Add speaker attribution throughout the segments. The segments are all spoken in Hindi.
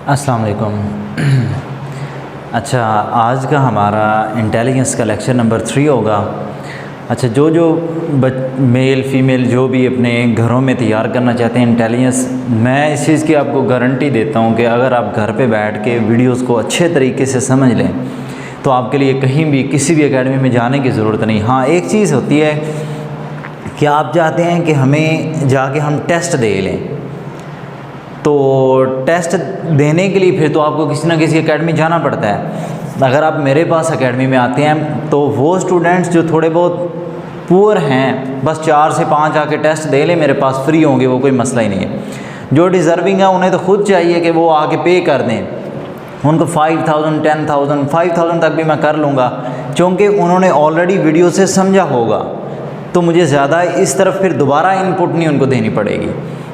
Speaker 1: अस्सलाम वालेकुम। अच्छा, आज का हमारा इंटेलिजेंस का लेक्चर नंबर 3 होगा। अच्छा, जो मेल फीमेल जो भी अपने घरों में तैयार करना चाहते हैं इंटेलिजेंस, मैं इस चीज़ की आपको गारंटी देता हूं कि अगर आप घर पे बैठ के वीडियोस को अच्छे तरीके से समझ लें तो आपके लिए कहीं भी किसी भी एकेडमी में जाने की ज़रूरत नहीं। हाँ, एक चीज़ होती है कि आप चाहते हैं कि हमें जाके हम टेस्ट दे लें, तो टेस्ट देने के लिए फिर तो आपको किसी ना किसी एकेडमी जाना पड़ता है। अगर आप मेरे पास एकेडमी में आते हैं तो वो स्टूडेंट्स जो थोड़े बहुत पुअर हैं, बस 4 से 5 आके टेस्ट दे लें, मेरे पास फ्री होंगे, वो कोई मसला ही नहीं है। जो डिज़र्विंग है उन्हें तो खुद चाहिए कि वो आके पे कर दें, उनको 5000, 10,000, 5000 तक भी मैं कर लूँगा, क्योंकि उन्होंने ऑलरेडी वीडियो से समझा होगा। तो मुझे ज़्यादा इस तरफ फिर दोबारा इनपुट नहीं उनको देनी पड़ेगी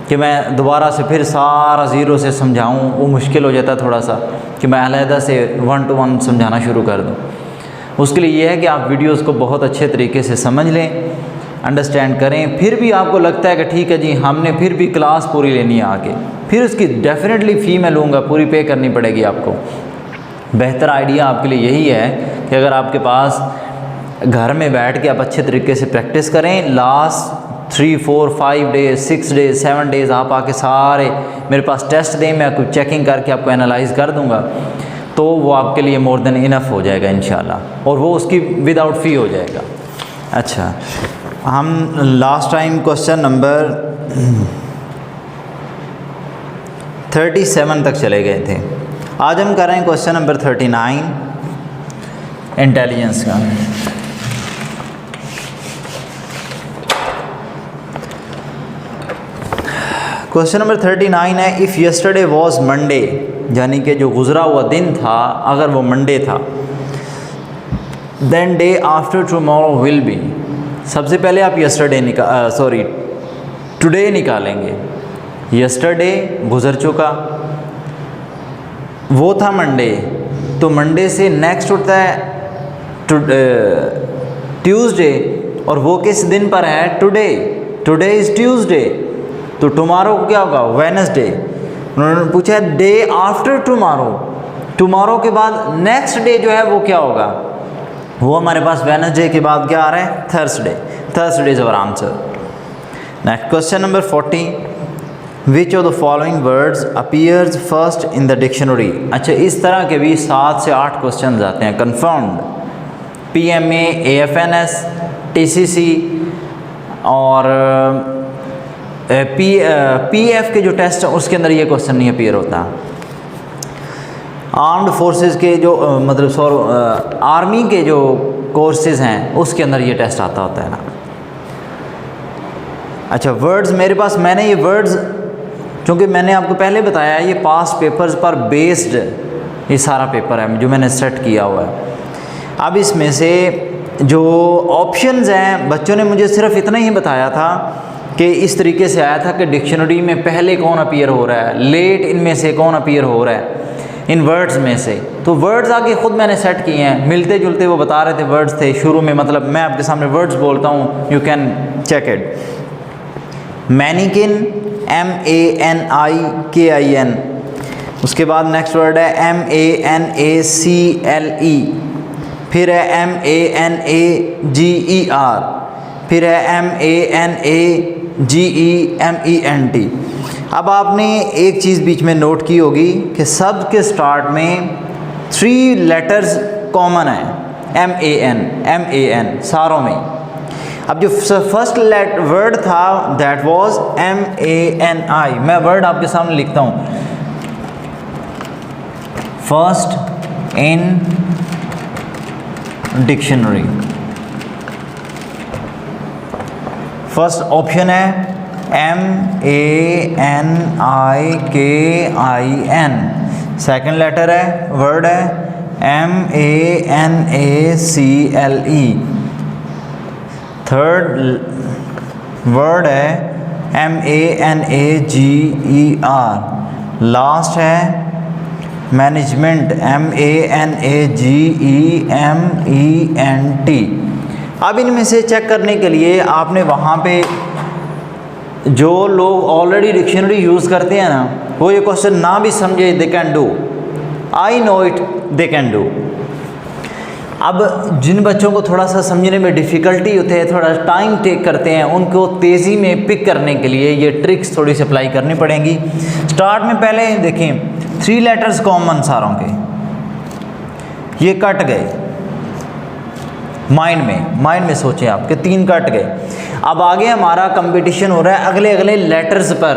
Speaker 1: कि मैं दोबारा से फिर सारा ज़ीरो से समझाऊँ, वो मुश्किल हो जाता है थोड़ा सा कि मैं अलहदा से 1 to 1 समझाना शुरू कर दूँ। उसके लिए ये है कि आप वीडियोस को बहुत अच्छे तरीके से समझ लें, अंडरस्टैंड करें। फिर भी आपको लगता है कि ठीक है जी, हमने फिर भी क्लास पूरी लेनी है आके, फिर उसकी डेफिनेटली फ़ी मैं लूँगा, पूरी पे करनी पड़ेगी आपको। बेहतर आइडिया आपके लिए यही है कि अगर आपके पास घर में बैठ के आप अच्छे तरीके से प्रैक्टिस करें, लास्ट 3, 4, 5 डेज़, 6 डेज़, 7 डेज़ आप आके सारे मेरे पास टेस्ट दें, मैं आपको चेकिंग करके आपको एनालाइज़ कर दूँगा, तो वो आपके लिए मोर देन इनफ हो जाएगा इंशाल्लाह, और वो उसकी विदाउट फ़ी हो जाएगा। अच्छा, हम लास्ट टाइम क्वेश्चन नंबर 37 तक चले गए थे। आज हम कर रहे हैं क्वेश्चन नंबर 39 इंटेलिजेंस का। क्वेश्चन नंबर 39 है, इफ़ यस्टरडे वॉज मंडे, यानी कि जो गुज़रा हुआ दिन था अगर वो मंडे था, then day after tomorrow will be. सबसे पहले आप यस्टरडे टुडे निकालेंगे। यस्टरडे गुज़र चुका, वो था मंडे, तो मंडे से नेक्स्ट उठता है ट्यूसडे, और वो किस दिन पर है? टुडे। टुडे इज़ ट्यूसडे, तो टुमारो को क्या होगा? वेडनेसडे। उन्होंने पूछा है डे आफ्टर टुमारो, टुमारो के बाद नेक्स्ट डे जो है वो क्या होगा? वो हमारे पास वेडनेसडे के बाद क्या आ रहा है? Thursday. Thursday is our answer. Next question number 40, which of the following words appears first in the dictionary. अच्छा, इस तरह के भी 7 से 8 क्वेश्चन आते हैं। कन्फर्म्ड, PMA, AFNS, TCC और PF के जो टेस्ट हैं उसके अंदर ये क्वेश्चन नहीं अपीयर होता। आर्म्ड फोर्सेस के जो आर्मी के जो कोर्सेज हैं उसके अंदर ये टेस्ट आता होता है ना। अच्छा, वर्ड्स मेरे पास, मैंने ये वर्ड्स, क्योंकि मैंने आपको पहले बताया ये पास्ट पेपर्स पर बेस्ड ये सारा पेपर है जो मैंने सेट किया हुआ है। अब इसमें से जो ऑप्शंस हैं, बच्चों ने मुझे सिर्फ इतना ही बताया था कि इस तरीके से आया था कि डिक्शनरी में पहले कौन अपीयर हो रहा है, लेट इनमें से कौन अपीयर हो रहा है इन वर्ड्स में से। तो वर्ड्स आगे खुद मैंने सेट किए हैं, मिलते जुलते वो बता रहे थे वर्ड्स थे शुरू में, मतलब मैं आपके सामने वर्ड्स बोलता हूँ, you can check it. Manikin, MANIKIN, उसके बाद नेक्स्ट वर्ड है MANACLE, फिर है MANAGER, फिर है MANAGEMENT। अब आपने एक चीज़ बीच में नोट की होगी कि सब के स्टार्ट में 3 लेटर्स कॉमन है, MAN सारों में। अब जो फर्स्ट वर्ड था दैट वाज MANI, मैं वर्ड आपके सामने लिखता हूँ। First in dictionary, first option है MANIKIN, सेकंड लेटर है वर्ड है MANACLE, थर्ड वर्ड है MANAGER, लास्ट है मैनेजमेंट MANAGEMENT। अब इनमें से चेक करने के लिए आपने वहाँ पे जो लोग ऑलरेडी डिक्शनरी यूज़ करते हैं ना, वो ये क्वेश्चन ना भी समझे, they can do, I know it, they can do. अब जिन बच्चों को थोड़ा सा समझने में डिफ़िकल्टी होती है, थोड़ा टाइम टेक करते हैं, उनको तेज़ी में पिक करने के लिए ये ट्रिक्स थोड़ी सी अप्लाई करनी पड़ेंगी। स्टार्ट में पहले देखें 3 लेटर्स कॉमन सारों के, ये कट गए माइंड में सोचें आपके 3 कट गए। अब आगे हमारा कंपटीशन हो रहा है अगले अगले लेटर्स पर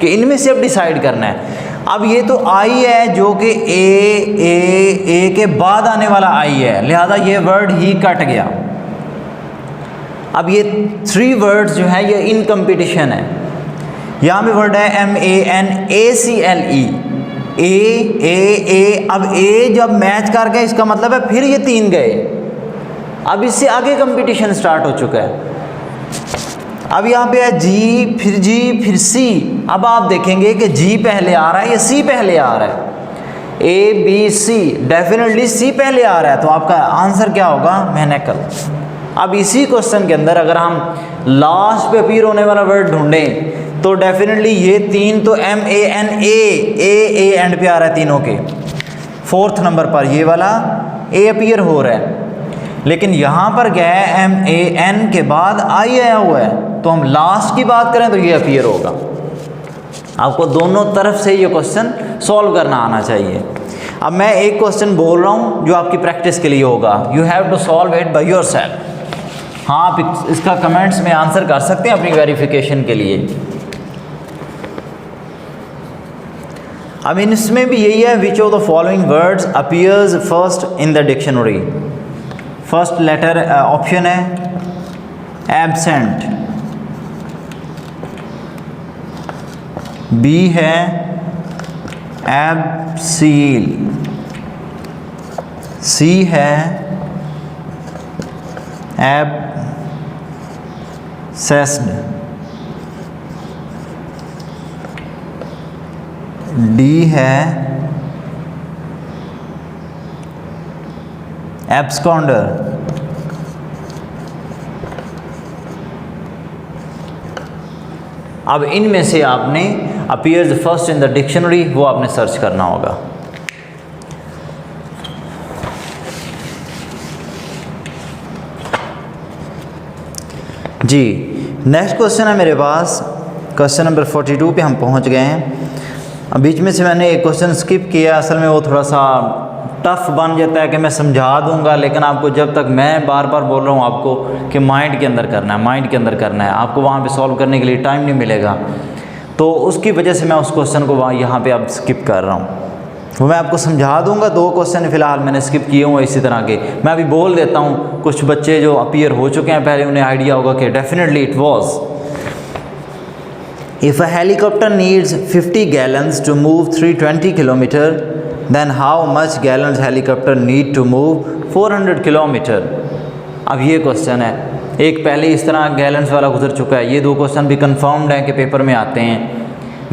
Speaker 1: कि इनमें से अब डिसाइड करना है। अब ये तो आई है जो कि ए के बाद आने वाला आई है, लिहाजा ये वर्ड ही कट गया। अब ये 3 वर्ड्स जो है ये इन कंपटीशन है। यहाँ पे वर्ड है MANACLE, ए। अब ए जब मैच कर गए इसका मतलब है फिर ये 3 गए, अब इससे आगे कंपटीशन स्टार्ट हो चुका है। अब यहाँ पे है जी, फिर सी। अब आप देखेंगे कि जी पहले आ रहा है या सी पहले आ रहा है। ABC, डेफिनेटली सी पहले आ रहा है, तो आपका आंसर क्या होगा? मैनेकल। अब इसी क्वेश्चन के अंदर अगर हम लास्ट पे अपीयर होने वाला वर्ड ढूंढें तो डेफिनेटली ये 3 तो MANA, ए एंड पे आ रहा है तीनों के। 4th नंबर पर ये वाला ए अपीयर हो रहा है, लेकिन यहाँ पर क्या है MAN के बाद आई आया हुआ है, तो हम लास्ट की बात करें तो ये अपीयर होगा। आपको दोनों तरफ से ये क्वेश्चन सॉल्व करना आना चाहिए। अब मैं एक क्वेश्चन बोल रहा हूँ जो आपकी प्रैक्टिस के लिए होगा, you have to solve it by yourself. हाँ, आप इसका कमेंट्स में आंसर कर सकते हैं अपनी वेरिफिकेशन के लिए। अब इसमें भी यही है, which of the following words appears first in the dictionary. First letter option है एब्सेंट, बी है एब्सील, सी है एब्सेस्ड, डी है एब्सकॉन्डर, अब इनमें से आपने appears first in the dictionary वो आपने सर्च करना होगा। जी, नेक्स्ट क्वेश्चन है मेरे पास, क्वेश्चन नंबर 42 पे हम पहुंच गए हैं। अब बीच में से मैंने एक क्वेश्चन स्किप किया, असल में वो थोड़ा सा टफ बन जाता है कि मैं समझा दूंगा, लेकिन आपको जब तक मैं बार बार बोल रहा हूँ आपको कि माइंड के अंदर करना है, माइंड के अंदर करना है, आपको वहाँ पे सॉल्व करने के लिए टाइम नहीं मिलेगा, तो उसकी वजह से मैं उस क्वेश्चन को वहाँ यहाँ पे अब स्किप कर रहा हूँ। वो मैं आपको समझा दूंगा। 2 क्वेश्चन फ़िलहाल मैंने स्किप किए हुए इसी तरह के, मैं अभी बोल देता हूँ। कुछ बच्चे जो अपीयर हो चुके हैं पहले उन्हें आइडिया होगा कि definitely it was, if a helicopter needs 50 gallons to move 320 kilometer, then how much gallons helicopter need to move 400 kilometer? अब ये क्वेश्चन है, एक पहले इस तरह गैलेंस वाला गुजर चुका है, ये 2 क्वेश्चन भी कंफर्म्ड हैं कि पेपर में आते हैं।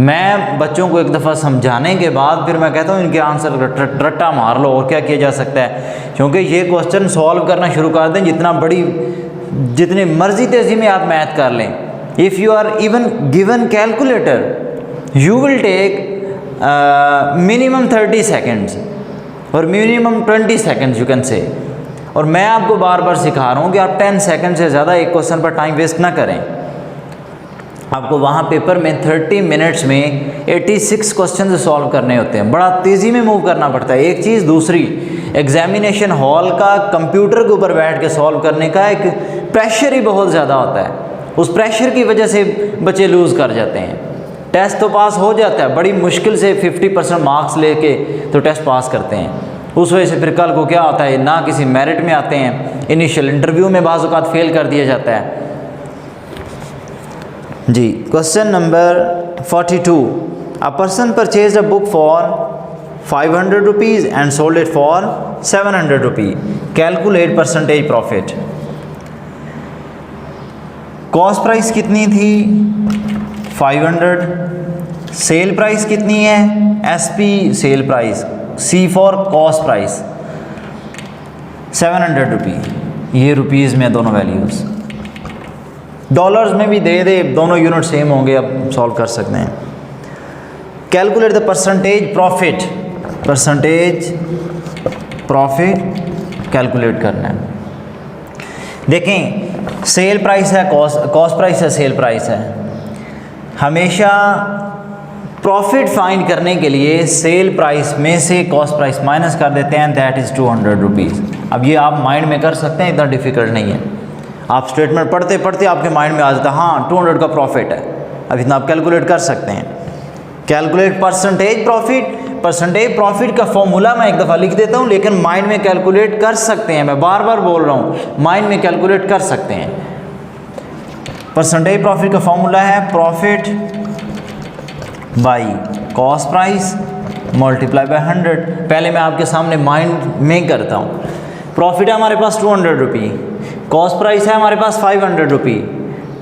Speaker 1: मैं बच्चों को एक दफ़ा समझाने के बाद फिर मैं कहता हूँ इनके आंसर रट्टा मार लो, और क्या किया जा सकता है, क्योंकि ये क्वेश्चन सॉल्व करना शुरू कर दें जितनी मर्जी तेज़ी में आप मैथ कर लें। If you are even given calculator, you will take minimum 30 seconds और minimum 20 seconds you can say। और मैं आपको बार बार सिखा रहा हूँ कि आप 10 सेकंड से ज़्यादा एक क्वेश्चन पर टाइम वेस्ट ना करें। आपको वहाँ पेपर में 30 मिनट्स में 86 क्वेश्चन सॉल्व करने होते हैं, बड़ा तेज़ी में मूव करना पड़ता है। एक चीज़, दूसरी एग्जामिनेशन हॉल का कंप्यूटर के ऊपर बैठ के सॉल्व करने का एक प्रेशर ही बहुत ज़्यादा होता है, उस प्रेशर की वजह से बच्चे लूज़ कर जाते हैं। टेस्ट तो पास हो जाता है, बड़ी मुश्किल से 50% मार्क्स लेके तो टेस्ट पास करते हैं, उस वजह से फिर कल को क्या होता है, ना किसी मेरिट में आते हैं, इनिशियल इंटरव्यू में बाज़ औक़ात फेल कर दिया जाता है। जी, question number 42, a person purchase a book for 500 rupees and sold it for 700 rupees, calculate percentage profit. Cost price कितनी थी 500, सेल प्राइस कितनी है SP sale price, C for cost price 700 rupees. ये रुपीज़ में दोनों वैल्यूज़, डॉलर्स में भी दे दे, दोनों यूनिट सेम होंगे, अब सॉल्व कर सकते हैं। Calculate the percentage profit, percentage profit calculate करना है। देखें सेल प्राइस है, कॉस्ट प्राइस है, सेल प्राइस है। हमेशा प्रॉफिट फाइंड करने के लिए सेल प्राइस में से कॉस्ट प्राइस माइनस कर देते हैं, दैट इज़ 200 रुपीज़। अब ये आप माइंड में कर सकते हैं, इतना डिफिकल्ट नहीं है। आप स्टेटमेंट पढ़ते पढ़ते आपके माइंड में आ जाता है हाँ 200 का प्रॉफिट है, अब इतना आप कैलकुलेट कर सकते हैं। Calculate percentage profit, percentage profit का फॉर्मूला मैं एक दफ़ा लिख देता हूँ, लेकिन माइंड में कैलकुलेट कर सकते हैं। मैं बार बार बोल रहा हूँ, माइंड में कैलकुलेट कर सकते हैं। परसेंटेज प्रॉफिट का फॉर्मूला है profit by cost price multiply by 100। पहले मैं आपके सामने माइंड में करता हूँ। प्रॉफिट है हमारे पास 200 रुपये, कॉस्ट प्राइस है हमारे पास 500 रुपये,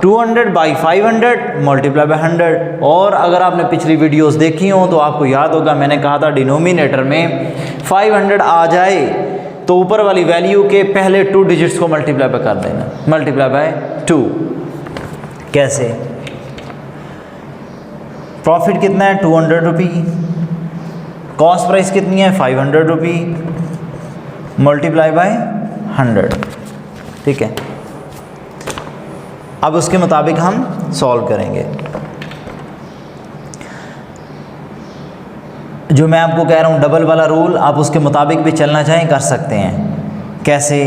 Speaker 1: 200 बाई 500 मल्टीप्लाई बाय 100। और अगर आपने पिछली वीडियोस देखी हो तो आपको याद होगा मैंने कहा था डिनोमिनेटर में 500 आ जाए तो ऊपर वाली वैल्यू के पहले 2 डिजिट्स को मल्टीप्लाई बाय कर देना, मल्टीप्लाई बाय 2। कैसे? प्रॉफिट कितना है 200 रुपये, कॉस्ट प्राइस कितनी है 500 रुपये, मल्टीप्लाई बाय 100। ठीक है, अब उसके मुताबिक हम सॉल्व करेंगे। जो मैं आपको कह रहा हूँ डबल वाला रूल, आप उसके मुताबिक भी चलना चाहें कर सकते हैं। कैसे?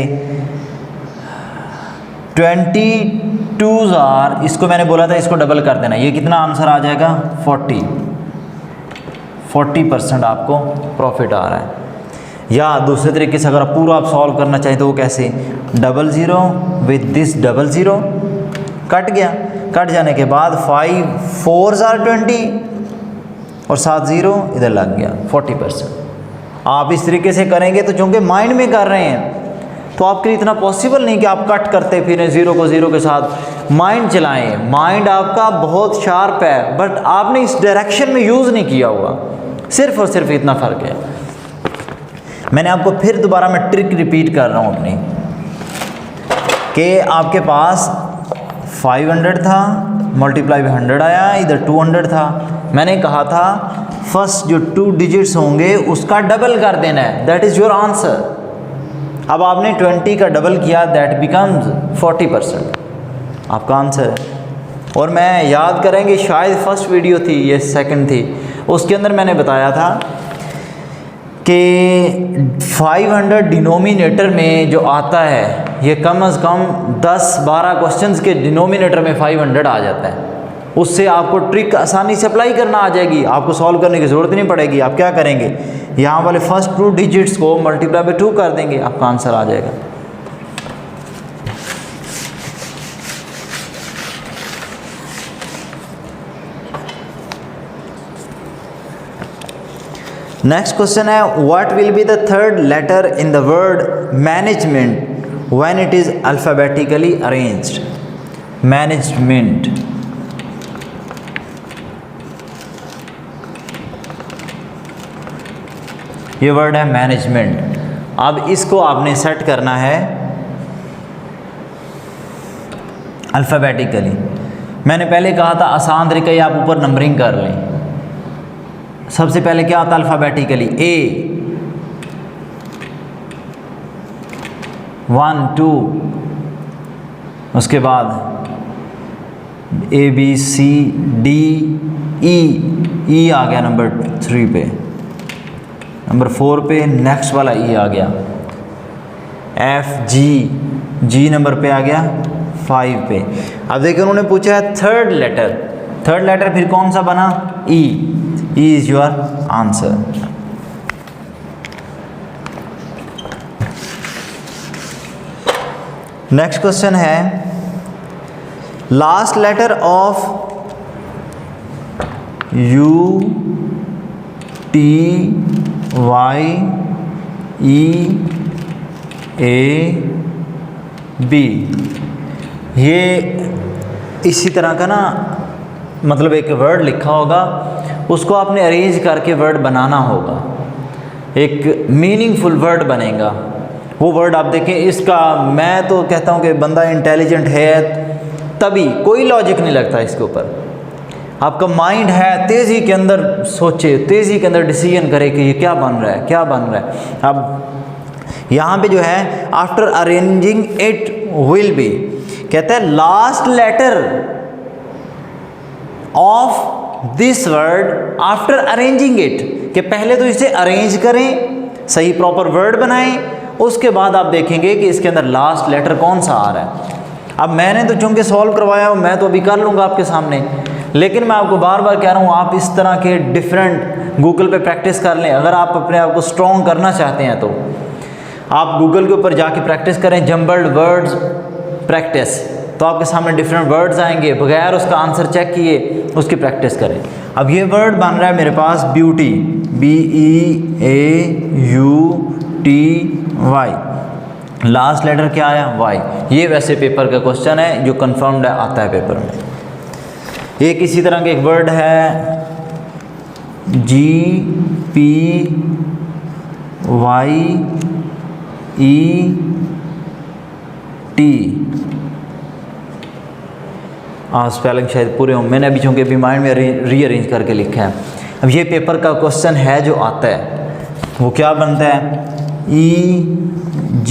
Speaker 1: 22,000 इसको मैंने बोला था इसको डबल कर देना, ये कितना आंसर आ जाएगा 40% आपको प्रॉफिट आ रहा है। या दूसरे तरीके से अगर आप पूरा आप सॉल्व करना चाहें तो वो कैसे? 00 विद दिस 00 कट गया, कट जाने के बाद 5 4 20 और 7 0 इधर लग गया 40%। आप इस तरीके से करेंगे तो चूँकि माइंड में कर रहे हैं तो आपके लिए इतना पॉसिबल नहीं कि आप कट करते फिरें, ज़ीरो को ज़ीरो के साथ माइंड चलाएं। माइंड आपका बहुत शार्प है बट आपने इस डायरेक्शन में यूज़ नहीं किया हुआ, सिर्फ और सिर्फ इतना फ़र्क है। मैंने आपको फिर दोबारा मैं ट्रिक रिपीट कर रहा हूँ अपनी, कि आपके पास 500 था मल्टीप्लाई बाय 100 आया, इधर 200 था। मैंने कहा था फर्स्ट जो 2 डिजिट्स होंगे उसका डबल कर देना है, दैट इज़ योर आंसर। अब आपने 20 का डबल किया, दैट बिकम्स 40% आपका आंसर है। और मैं याद करेंगे शायद फर्स्ट वीडियो थी ये सेकंड थी, उसके अंदर मैंने बताया था कि 500 डिनोमिनेटर में जो आता है ये कम से कम 10-12 क्वेश्चंस के डिनोमिनेटर में 500 आ जाता है। उससे आपको ट्रिक आसानी से अप्लाई करना आ जाएगी, आपको सॉल्व करने की ज़रूरत नहीं पड़ेगी। आप क्या करेंगे, यहाँ वाले फर्स्ट 2 डिजिट्स को मल्टीप्लाई बाय 2 कर देंगे, आपका आंसर आ जाएगा। नेक्स्ट क्वेश्चन है what will be the third letter in the word management when it is alphabetically arranged. Management, ये वर्ड है मैनेजमेंट। अब इसको आपने सेट करना है अल्फाबेटिकली। मैंने पहले कहा था आसान तरीका ये, आप ऊपर नंबरिंग कर लें। सबसे पहले क्या आता है अल्फ़ाबेटिकली? A 1 2, उसके बाद ABCD E आ गया नंबर 3 पे, नंबर 4 पे नेक्स्ट वाला E आ गया, FG नंबर पे आ गया 5 पे। अब देखिए उन्होंने पूछा है थर्ड लेटर फिर कौन सा बना? E is your answer। Next question है लास्ट लेटर ऑफ UTYEAB। ये इसी तरह का ना, मतलब एक वर्ड लिखा होगा, उसको आपने अरेंज करके वर्ड बनाना होगा, एक मीनिंगफुल वर्ड बनेगा। वो वर्ड आप देखें, इसका मैं तो कहता हूँ कि बंदा इंटेलिजेंट है तभी, कोई लॉजिक नहीं लगता इसके ऊपर। आपका माइंड है तेज़ी के अंदर सोचे, तेज़ी के अंदर डिसीजन करे कि ये क्या बन रहा है, क्या बन रहा है। अब यहाँ पे जो है after arranging it will be, कहता है last letter of this word after arranging it, कि पहले तो इसे अरेंज करें, सही प्रॉपर वर्ड बनाएं, उसके बाद आप देखेंगे कि इसके अंदर लास्ट लेटर कौन सा आ रहा है। अब मैंने तो चूँकि सॉल्व करवाया हो, मैं तो अभी कर लूँगा आपके सामने, लेकिन मैं आपको बार बार कह रहा हूँ आप इस तरह के डिफरेंट गूगल पे प्रैक्टिस कर लें। अगर आप अपने आप को स्ट्रॉन्ग करना चाहते हैं तो आप गूगल के ऊपर जाके प्रैक्टिस करें, जम्बल्ड वर्ड्स प्रैक्टिस, तो आपके सामने डिफरेंट वर्ड्स आएंगे, बगैर उसका आंसर चेक किए उसकी प्रैक्टिस करें। अब ये वर्ड बन रहा है मेरे पास ब्यूटी, BEAUTY, लास्ट लेटर क्या आया, वाई। ये वैसे पेपर का क्वेश्चन है जो कंफर्म्ड आता है पेपर में। एक इसी तरह का एक वर्ड है GPYET, स्पेलिंग शायद पूरे हों, मैंने अभी चूँकि अभी माइंड में रीअरेंज करके लिखा है। अब ये पेपर का क्वेश्चन है जो आता है वो क्या बनता है, EGYPT,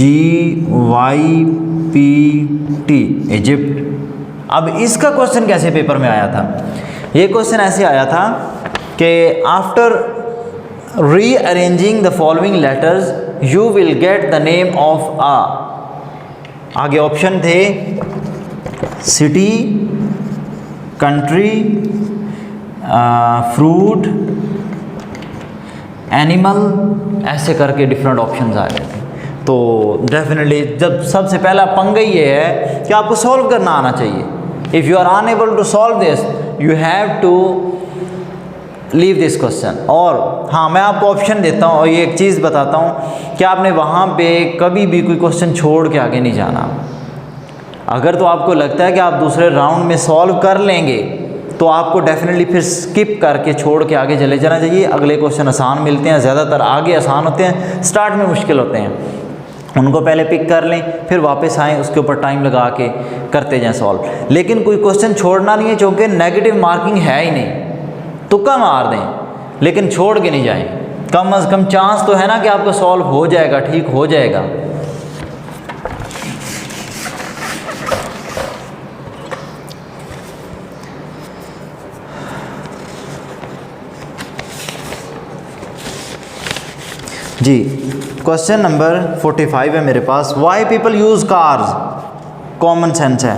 Speaker 1: इजिप्ट। अब इसका क्वेश्चन कैसे पेपर में आया था, ये क्वेश्चन ऐसे आया था कि after rearranging the following letters you will get the name of a. आगे ऑप्शन थे सिटी, कंट्री, फ्रूट, एनिमल, ऐसे करके डिफरेंट ऑप्शंस आ गए थे। तो डेफिनेटली जब सबसे पहला पंगा ये है कि आपको सॉल्व करना आना चाहिए। If you are unable to solve this you have to leave this question. और हाँ, मैं आपको ऑप्शन देता हूँ और ये एक चीज़ बताता हूँ कि आपने वहाँ पे कभी भी कोई क्वेश्चन छोड़ के आगे नहीं जाना। अगर तो आपको लगता है कि आप दूसरे राउंड में सॉल्व कर लेंगे तो आपको डेफिनेटली फिर स्किप करके छोड़ के आगे चले जाना चाहिए। अगले क्वेश्चन आसान मिलते हैं, ज़्यादातर आगे आसान होते हैं, स्टार्ट में मुश्किल होते हैं, उनको पहले पिक कर लें, फिर वापस आएँ, उसके ऊपर टाइम लगा के करते जाएं सॉल्व। लेकिन कोई क्वेश्चन छोड़ना नहीं है, चूँकि नेगेटिव मार्किंग है ही नहीं, तुक्का मार दें लेकिन छोड़ के नहीं जाएं। कम अज़ कम चांस तो है ना कि आपका सॉल्व हो जाएगा, ठीक हो जाएगा। जी, क्वेश्चन नंबर 45 है मेरे पास। Why people use cars, common sense है।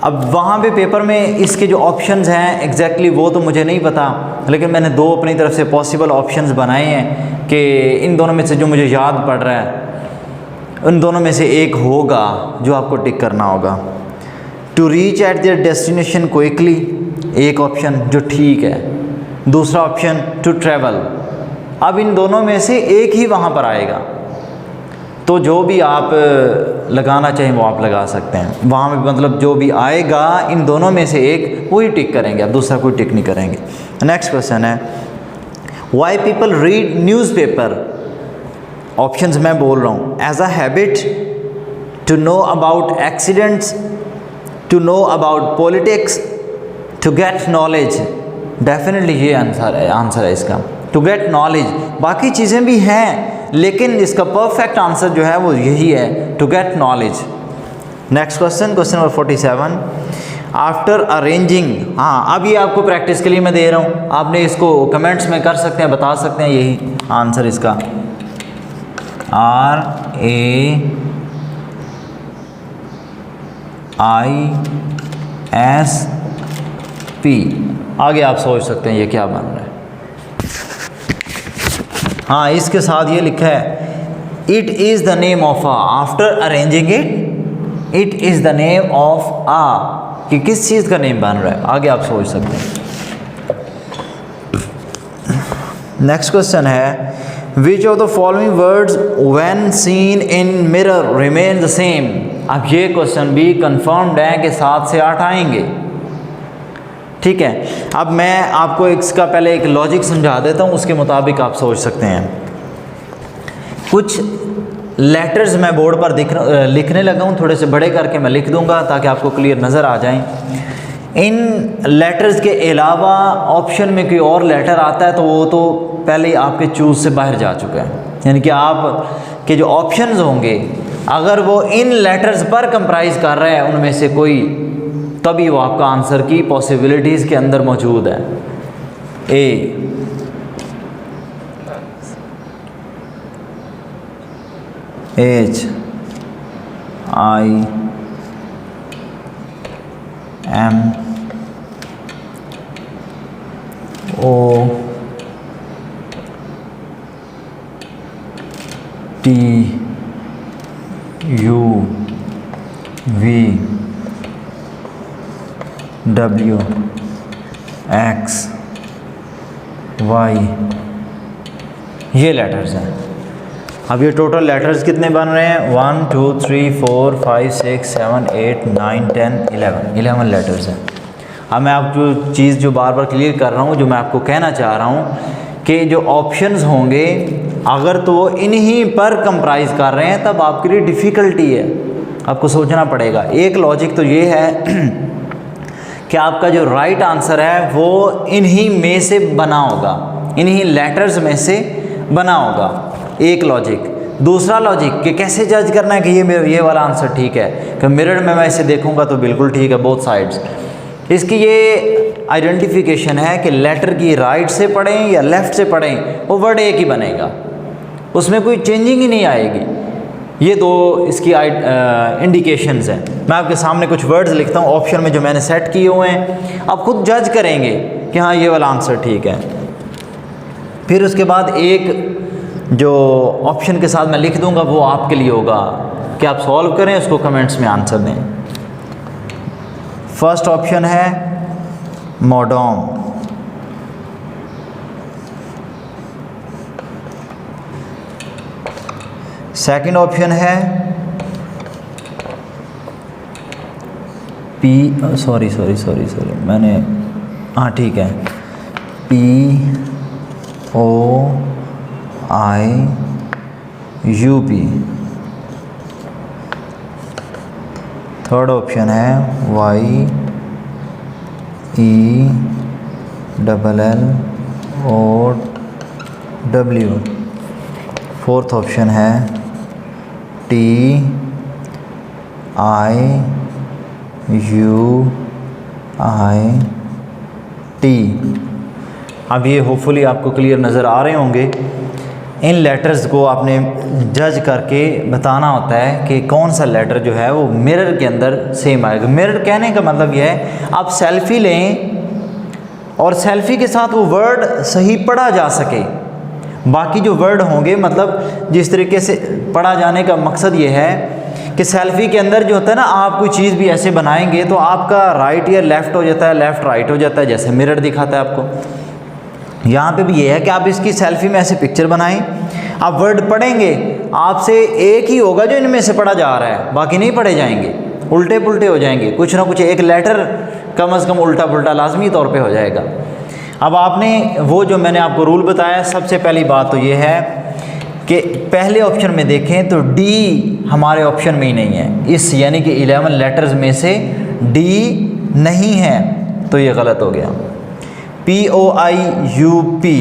Speaker 1: अब वहाँ पे पेपर में इसके जो ऑप्शंस हैं एग्जैक्टली वो तो मुझे नहीं पता, लेकिन मैंने दो अपनी तरफ से पॉसिबल ऑप्शंस बनाए हैं कि इन दोनों में से जो मुझे याद पड़ रहा है उन दोनों में से एक होगा जो आपको टिक करना होगा। To reach at their destination quickly, एक ऑप्शन जो ठीक है। दूसरा ऑप्शन टू ट्रैवल। अब इन दोनों में से एक ही वहाँ पर आएगा, तो जो भी आप लगाना चाहें वो आप लगा सकते हैं। वहाँ में मतलब जो भी आएगा इन दोनों में से एक वही टिक करेंगे, आप दूसरा कोई टिक नहीं करेंगे। नेक्स्ट क्वेश्चन है why people read newspaper. Options मैं बोल रहा हूँ। As a habit, to know about accidents, to know about politics, to get knowledge. Definitely ये आंसर है इसका, टू गेट नॉलेज। बाकी चीज़ें भी हैं लेकिन इसका परफेक्ट आंसर जो है वो यही है, to get knowledge. Next question, question number 47। After arranging, हाँ अब ये आपको प्रैक्टिस के लिए मैं दे रहा हूँ, आपने इसको कमेंट्स में कर सकते हैं, बता सकते हैं यही आंसर इसका। RAISP। आगे आप सोच सकते हैं ये क्या बन रहा है। हाँ, इसके साथ ये लिखा है it is the name of a. After arranging it is the name of a, कि किस चीज़ का नेम बन रहा है, आगे आप सोच सकते हैं। नेक्स्ट क्वेश्चन है which of the following words when seen in mirror remain the same. अब ये क्वेश्चन भी कंफर्म्ड है कि 7 से 8 आएंगे, ठीक है। अब मैं आपको इसका पहले एक लॉजिक समझा देता हूँ, उसके मुताबिक आप सोच सकते हैं। कुछ लेटर्स मैं बोर्ड पर लिखने लगा हूँ, थोड़े से बड़े करके मैं लिख दूंगा ताकि आपको क्लियर नज़र आ जाएं। इन लेटर्स के अलावा ऑप्शन में कोई और लेटर आता है तो वो तो पहले ही आपके चूज़ से बाहर जा चुका है, यानी कि आप के जो ऑप्शंस होंगे अगर वो इन लेटर्स पर कंप्राइज कर रहा है उनमें से कोई, तभी वो आपका आंसर की पॉसिबिलिटीज़ के अंदर मौजूद है। A H I M O T U V W X Y, ये लेटर्स हैं। अब ये टोटल लेटर्स कितने बन रहे हैं? 1 2 3 4 5 6 7 8 9 10 11 लेटर्स हैं। अब मैं आपको जो चीज़ जो बार बार क्लियर कर रहा हूँ, जो मैं आपको कहना चाह रहा हूँ कि जो ऑप्शंस होंगे अगर तो वो इन्हीं पर कंप्राइज कर रहे हैं तब आपके लिए डिफ़िकल्टी है, आपको सोचना पड़ेगा। एक लॉजिक तो ये है कि आपका जो राइट आंसर है वो इन्हीं में से बना होगा, इन्हीं लेटर्स में से बना होगा, एक लॉजिक। दूसरा लॉजिक कि कैसे जज करना है कि ये वाला आंसर ठीक है, कि मिरर में मैं इसे देखूंगा तो बिल्कुल ठीक है बोथ साइड्स। इसकी ये आइडेंटिफिकेशन है कि लेटर की राइट से पढ़ें या लेफ़्ट से पढ़ें वो वर्ड एक ही बनेगा, उसमें कोई चेंजिंग ही नहीं आएगी। ये दो इसकी इंडिकेशंस हैं। मैं आपके सामने कुछ वर्ड्स लिखता हूँ ऑप्शन में जो मैंने सेट किए हुए हैं, आप खुद जज करेंगे कि हाँ ये वाला आंसर ठीक है। फिर उसके बाद एक जो ऑप्शन के साथ मैं लिख दूंगा वो आपके लिए होगा कि आप सॉल्व करें, उसको कमेंट्स में आंसर दें। फर्स्ट ऑप्शन है मोडोम, सेकंड ऑप्शन है पी, सॉरी मैंने, हाँ ठीक है, P O I U P. Third option है Y E double L O W. Fourth option है T I U I T. अब ये होपफुली आपको क्लियर नज़र आ रहे होंगे। इन लेटर्स को आपने जज करके बताना होता है कि कौन सा लेटर जो है वो मिरर के अंदर सेम आएगा। मिरर कहने का मतलब यह है आप सेल्फी लें और सेल्फी के साथ वो वर्ड सही पढ़ा जा सके। बाकी जो वर्ड होंगे, मतलब जिस तरीके से पढ़ा जाने का मकसद ये है कि सेल्फी के अंदर जो होता है ना, आप कोई चीज़ भी ऐसे बनाएंगे तो आपका राइट या लेफ़्ट हो जाता है, लेफ़्ट राइट हो जाता है, जैसे मिरर दिखाता है आपको। यहाँ पे भी ये है कि आप इसकी सेल्फी में ऐसे पिक्चर बनाएं, आप वर्ड पढ़ेंगे, आपसे एक ही होगा जो इनमें से पढ़ा जा रहा है, बाकी नहीं पढ़े जाएंगे, उल्टे पुल्टे हो जाएंगे, कुछ ना कुछ एक लेटर कम से कम उल्टा पुल्टा लाजमी तौर पे हो जाएगा। अब आपने वो जो मैंने आपको रूल बताया, सबसे पहली बात तो ये है कि पहले ऑप्शन में देखें तो डी हमारे ऑप्शन में ही नहीं है, इस यानी कि 11 लेटर्स में से डी नहीं है, तो ये गलत हो गया। P O I U P,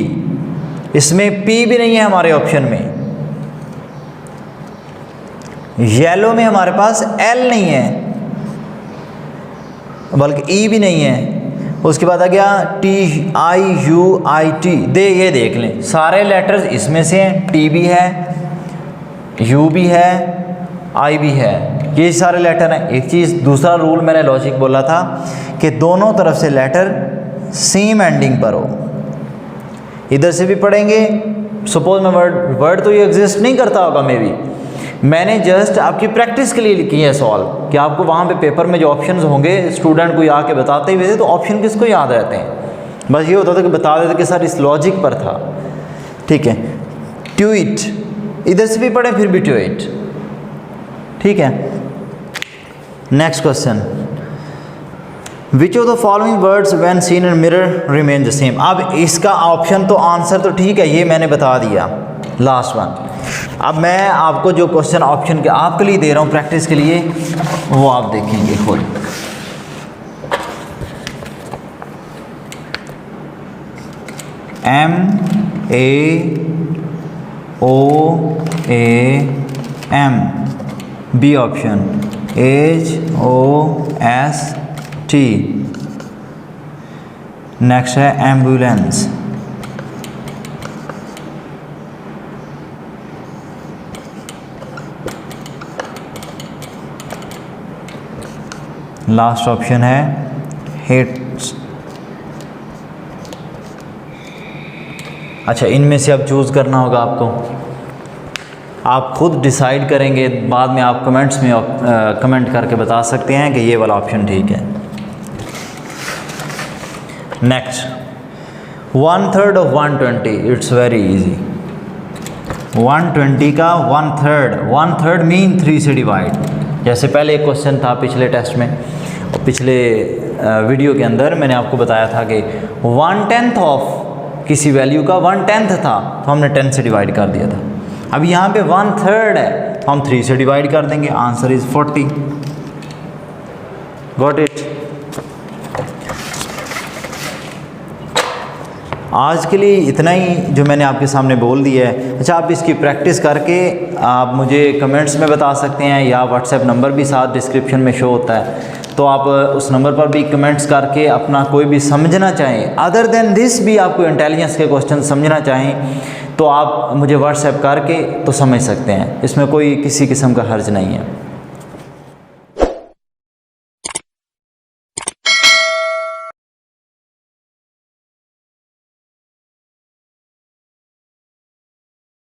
Speaker 1: इसमें पी भी नहीं है हमारे ऑप्शन में। येलो में हमारे पास एल नहीं है, बल्कि ई भी नहीं है। उसके बाद आ गया T I U I T, ये देख लें सारे लेटर्स इसमें से हैं, टी भी है, यू भी है, आई भी है, ये सारे लेटर हैं। एक चीज़, दूसरा रूल मैंने लॉजिक बोला था कि दोनों तरफ से लेटर सेम एंडिंग पर हो। इधर से भी पढ़ेंगे, सपोज में वर्ड तो ये एग्जिस्ट नहीं करता होगा मे बी, मैंने जस्ट आपकी प्रैक्टिस के लिए किया है सॉल्व कि आपको वहाँ पे पेपर में जो ऑप्शंस होंगे स्टूडेंट को आके बताते हुए थे तो ऑप्शन किसको याद रहते हैं, बस ये होता था कि बता देते कि सर इस लॉजिक पर था। ठीक है, ट्वीट, इधर से भी पढ़ें फिर भी ट्वीट। ठीक है, next question, which of the following words when seen in mirror remain the same. अब इसका ऑप्शन तो आंसर तो ठीक है, ये मैंने बता दिया लास्ट वन। अब मैं आपको जो क्वेश्चन ऑप्शन के आपके लिए दे रहा हूँ प्रैक्टिस के लिए, वो आप देखेंगे खुद। MAOAM, B option HOST। Next है एम्बुलेंस। लास्ट ऑप्शन है हिट्स। अच्छा, इनमें से अब चूज़ करना होगा आपको, आप खुद डिसाइड करेंगे, बाद में आप कमेंट्स में कमेंट करके बता सकते हैं कि ये वाला ऑप्शन ठीक है। Next, 1/3 of 120, it's very easy. 120 का 1/3 मीन 3 से डिवाइड। जैसे पहले एक क्वेश्चन था पिछले टेस्ट में और पिछले वीडियो के अंदर मैंने आपको बताया था कि 1/10 ऑफ किसी वैल्यू का 1/10 था तो हमने 10 से डिवाइड कर दिया था। अब यहाँ पे 1/3 है तो हम 3 से डिवाइड कर देंगे, आंसर इज़ 40। Got it. आज के लिए इतना ही जो मैंने आपके सामने बोल दिया है। अच्छा, आप इसकी प्रैक्टिस करके आप मुझे कमेंट्स में बता सकते हैं या व्हाट्सएप नंबर भी साथ डिस्क्रिप्शन में शो होता है, तो आप उस नंबर पर भी कमेंट्स करके अपना कोई भी समझना चाहें, अदर देन दिस भी आपको इंटेलिजेंस के क्वेश्चन समझना चाहें तो आप मुझे व्हाट्सएप करके तो समझ सकते हैं, इसमें कोई किसी किस्म का हर्ज नहीं है।